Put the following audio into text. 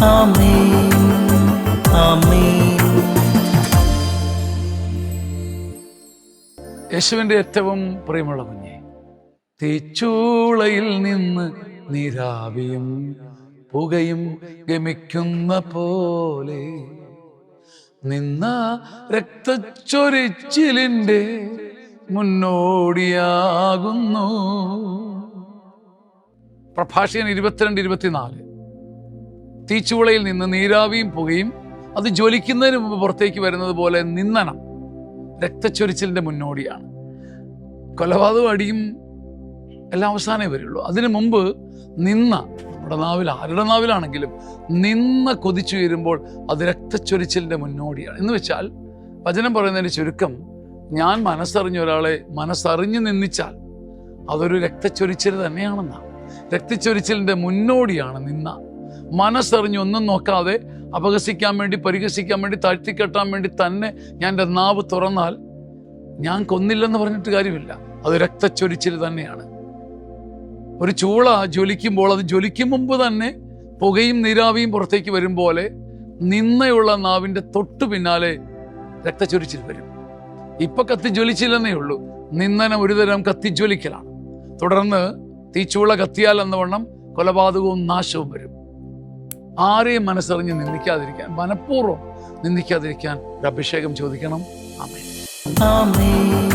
ആമേൻ ആമേൻ. യേശുവിൻ്റെ ഏറ്റവും പ്രിയമുള്ള കുഞ്ഞെ, തീച്ചൂളയിൽ നിന്ന് നീരാവിയും പുകയും ഗമിക്കുന്ന പോലെ നിന്ന രക്തച്ചൊരിച്ചിലിൻ്റെ മുന്നോടിയാകുന്നു. പ്രഭാഷകൻ 22-24. തീച്ചൂളയിൽ നിന്ന് നീരാവിയും പുകയും അത് ജ്വലിക്കുന്നതിന് മുമ്പ് പുറത്തേക്ക് വരുന്നത് പോലെ നിന്ദനം രക്തച്ചൊരിച്ചിലിൻ്റെ മുന്നോടിയാണ്. കൊലപാതകവും അടിയും എല്ലാം അവസാനമേ വരുള്ളൂ. അതിനു മുമ്പ് നമ്മുടെ നാവിൽ, ആരുടെ നാവിലാണെങ്കിലും നിന്ന കൊതിച്ചുയരുമ്പോൾ അത് രക്തച്ചൊരിച്ചിലിൻ്റെ മുന്നോടിയാണ്. എന്ന് വെച്ചാൽ വചനം പറയുന്നതിന് ചുരുക്കം, ഞാൻ മനസ്സറിഞ്ഞ ഒരാളെ മനസ്സറിഞ്ഞ് നിന്ദിച്ചാൽ അതൊരു രക്തച്ചൊരിച്ചിൽ തന്നെയാണെന്നാണ്. രക്തച്ചൊരിച്ചിലിൻ്റെ മുന്നോടിയാണ് നിന്ന. മനസ്സറിഞ്ഞ് ഒന്നും നോക്കാതെ അപഹസിക്കാൻ വേണ്ടി, പരിഹസിക്കാൻ വേണ്ടി, താഴ്ത്തിക്കെട്ടാൻ വേണ്ടി തന്നെ ഞാൻ എൻ്റെ നാവ് തുറന്നാൽ ഞാൻ കൊന്നില്ലെന്ന് പറഞ്ഞിട്ട് കാര്യമില്ല, അത് രക്തച്ചൊരിച്ചിൽ തന്നെയാണ്. ഒരു ചൂള ജ്വലിക്കുമ്പോൾ അത് ജ്വലിക്കും മുമ്പ് തന്നെ പുകയും നീരാവിയും പുറത്തേക്ക് വരും പോലെ നിന്നയുള്ള നാവിൻ്റെ തൊട്ടു പിന്നാലെ രക്തച്ചൊരിച്ചിൽ വരും. ഇപ്പൊ കത്തി ജ്വലിച്ചില്ലെന്നേ ഉള്ളൂ, നിന്ദനം ഒരുതരം കത്തിജ്വലിക്കലാണ്. തുടർന്ന് തീച്ചൂള കത്തിയാൽ എന്നവണ്ണം കൊലപാതകവും നാശവും വരും. ആരെയും മനസ്സറിഞ്ഞ് നിന്ദിക്കാതിരിക്കാൻ, മനഃപൂർവ്വം നിന്ദിക്കാതിരിക്കാൻ ഒരു അഭിഷേകം ചോദിക്കണം. ആമേൻ ആമേൻ.